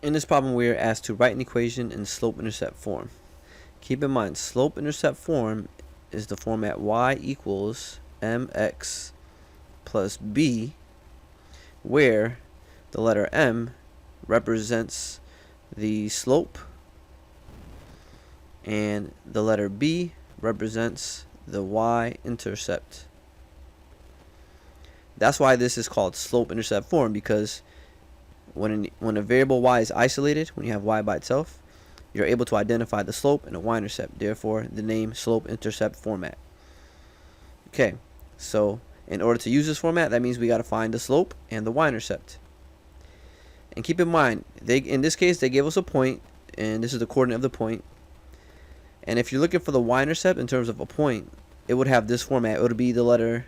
In this problem, we are asked to write an equation in slope-intercept form. Keep in mind, slope-intercept form is the format y equals mx plus b, where the letter m represents the slope and the letter b represents the y-intercept. That's why this is called slope-intercept form, because when a variable y is isolated, when you have y by itself, you're able to identify the slope and the y-intercept. Therefore, the name slope-intercept format. Okay, so in order to use this format, that means we got to find the slope and the y-intercept. And keep in mind, in this case, they gave us a point, and this is the coordinate of the point. And if you're looking for the y-intercept in terms of a point, it would have this format. It would be the letter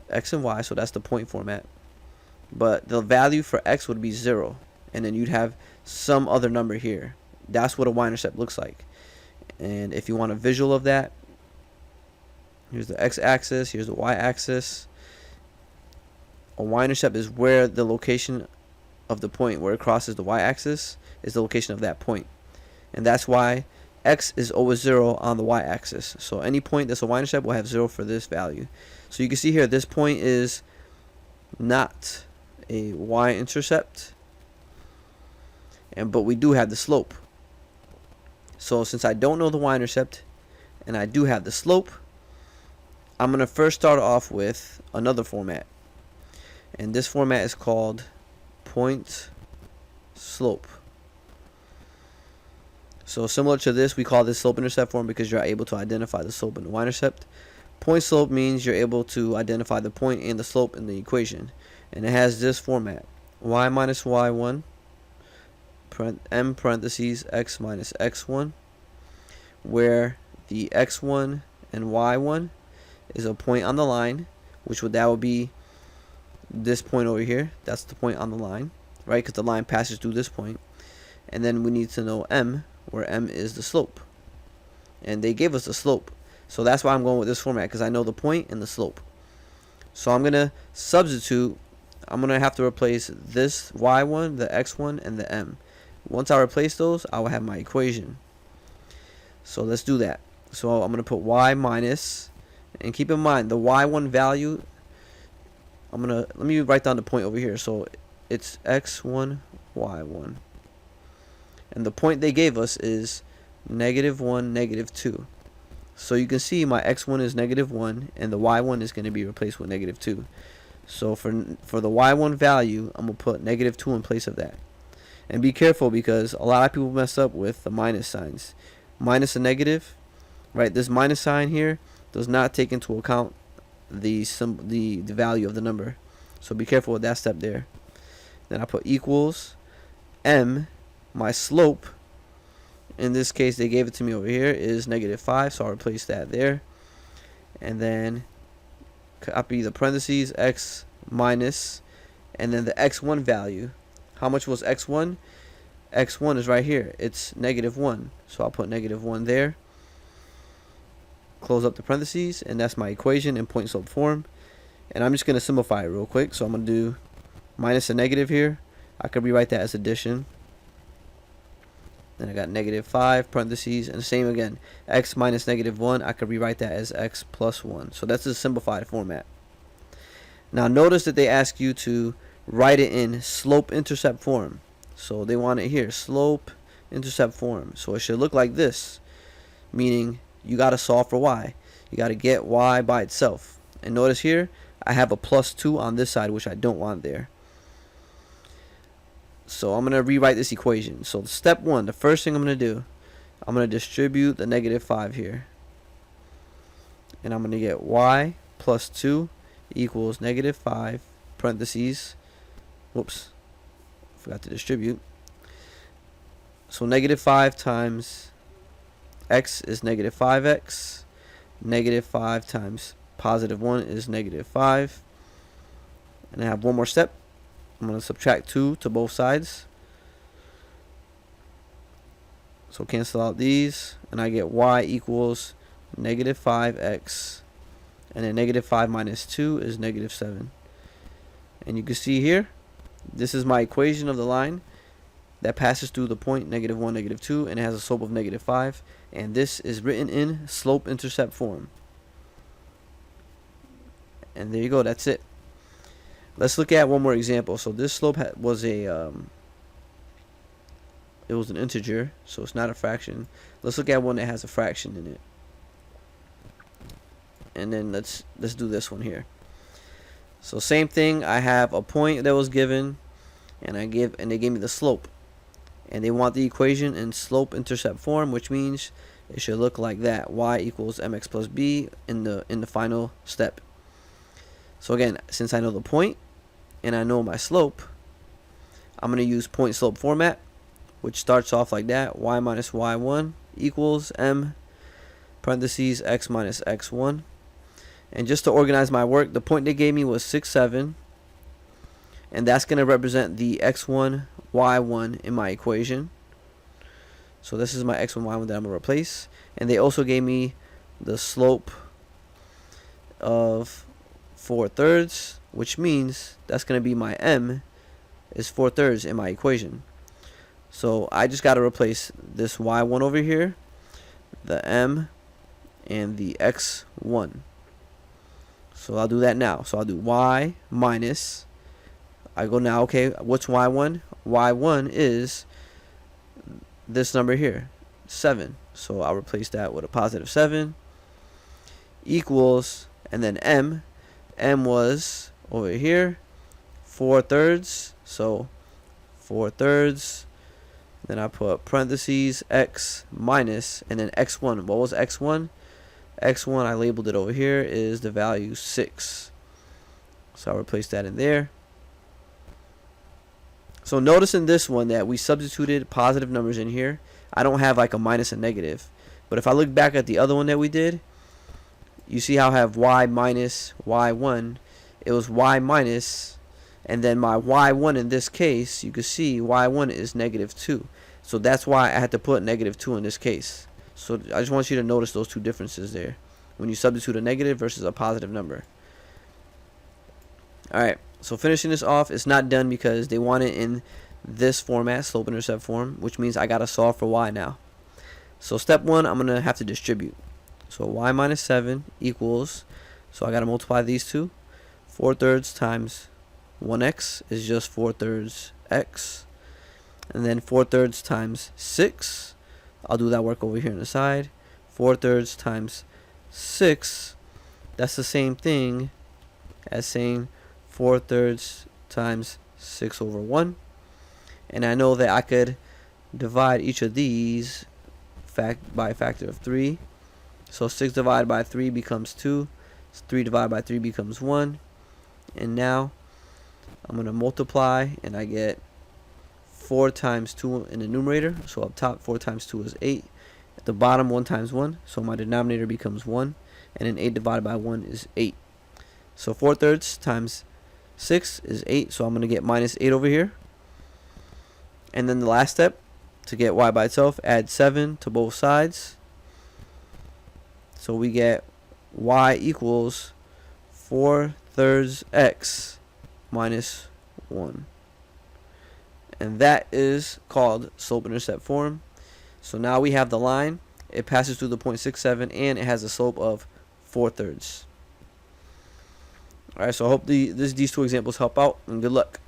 x and y, so that's the point format. But the value for x would be 0, and then you'd have some other number here. That's what a y-intercept looks like. And if you want a visual of that, here's the x-axis, here's the y-axis. A y-intercept is where the location of the point, where it crosses the y-axis, is the location of that point. And that's why x is always 0 on the y-axis. So any point that's a y-intercept will have 0 for this value. So you can see here, this point is not a y-intercept, but we do have the slope. So since I don't know the y-intercept and I do have the slope, I'm going to first start off with another format, and this format is called point slope. So similar to this, we call this slope-intercept form because you're able to identify the slope and the y-intercept. Point slope means you're able to identify the point and the slope in the equation, and it has this format: y minus y1 m parentheses x minus x1, where the x1 and y1 is a point on the line, that would be this point over here. That's the point on the line, right? Because the line passes through this point. And then we need to know m, where m is the slope, and they gave us the slope. So that's why I'm going with this format, because I know the point and the slope. So I'm going to substitute. I'm going to have to replace this y1, the x1, and the m. Once I replace those, I will have my equation. So let's do that. So I'm going to put y minus, and keep in mind the y1 value, let me write down the point over here. So it's x1, y1. And the point they gave us is -1, -2. So you can see my x1 is -1, and the y1 is going to be replaced with -2. So for the y1 value, I'm going to put -2 in place of that. And be careful, because a lot of people mess up with the minus signs. Minus a negative, right? This minus sign here does not take into account the value of the number. So be careful with that step there. Then I put equals m, my slope. In this case, they gave it to me over here, is -5, so I'll replace that there. And then copy the parentheses, x minus, and then the x1 value. How much was x1? x1 is right here. It's -1, so I'll put -1 there. Close up the parentheses, and that's my equation in point slope form. And I'm just going to simplify it real quick. So I'm going to do minus a negative here. I could rewrite that as addition. Then I got -5 parentheses, and the same again, x minus -1. I could rewrite that as x plus 1. So that's a simplified format. Now notice that they ask you to write it in slope-intercept form. So they want it here, slope-intercept form. So it should look like this, meaning you got to solve for y. You got to get y by itself. And notice here, I have a +2 on this side, which I don't want there. So I'm going to rewrite this equation. So step 1, the first thing I'm going to do, I'm going to distribute the -5 here. And I'm going to get y plus 2 equals -5 parentheses. Whoops, forgot to distribute. So -5 times x is -5x. -5 times +1 is -5. And I have one more step. I'm going to subtract 2 to both sides. So cancel out these, and I get y equals -5x. And then -5 minus 2 is -7. And you can see here, this is my equation of the line. that passes through the point -1, -2, and it has a slope of -5. And this is written in slope-intercept form. And there you go, that's it. Let's look at one more example. So this slope was it was an integer, so it's not a fraction. Let's look at one that has a fraction in it. And then let's do this one here. So same thing, I have a point that was given, and they gave me the slope. And they want the equation in slope-intercept form, which means it should look like that: y equals mx plus b in the final step. So again, since I know the point and I know my slope, I'm going to use point slope format, which starts off like that: y minus y1 equals m parentheses x minus x1. And just to organize my work, the point they gave me was 6, 7, and that's going to represent the x1, y1 in my equation. So this is my x1, y1 that I'm going to replace. And they also gave me the slope of 4/3, which means that's going to be my m is 4/3 in my equation. So I just got to replace this y1 over here, the m, and the x1. So I'll do that now. So I'll do y minus, I go now, okay, what's y1? Y1 is this number here, 7. So I'll replace that with a positive 7 equals, and then m was over here, 4/3. So 4/3. Then I put parentheses x minus, and then x1. What was x1? X1, I labeled it over here, is the value 6. So I'll replace that in there. So notice in this one that we substituted positive numbers in here. I don't have like a minus and negative. But if I look back at the other one that we did, you see how I have y minus y1. It was y minus, and then my y1 in this case, you can see y1 is -2. So that's why I had to put -2 in this case. So I just want you to notice those two differences there when you substitute a negative versus a positive number. Alright, so finishing this off, it's not done because they want it in this format, slope-intercept form, which means I got to solve for y now. So step 1, I'm going to have to distribute. So y minus 7 equals, so I got to multiply these two. 4/3 times 1x is just 4/3 x. And then 4/3 times 6. I'll do that work over here on the side. 4/3 times 6. That's the same thing as saying 4/3 times 6/1. And I know that I could divide each of these by a factor of 3. So 6 divided by 3 becomes 2. 3 divided by 3 becomes 1. And now I'm going to multiply, and I get 4 times 2 in the numerator. So up top, 4 times 2 is 8. At the bottom, 1 times 1. So my denominator becomes 1. And then 8 divided by 1 is 8. So 4/3 times 6 is 8. So I'm going to get minus 8 over here. And then the last step, to get y by itself, add 7 to both sides. So we get y equals 4/3 x minus 1. And that is called slope-intercept form. So now we have the line. It passes through the point 6, 7, and it has a slope of 4/3. Alright, so I hope these two examples help out, and good luck.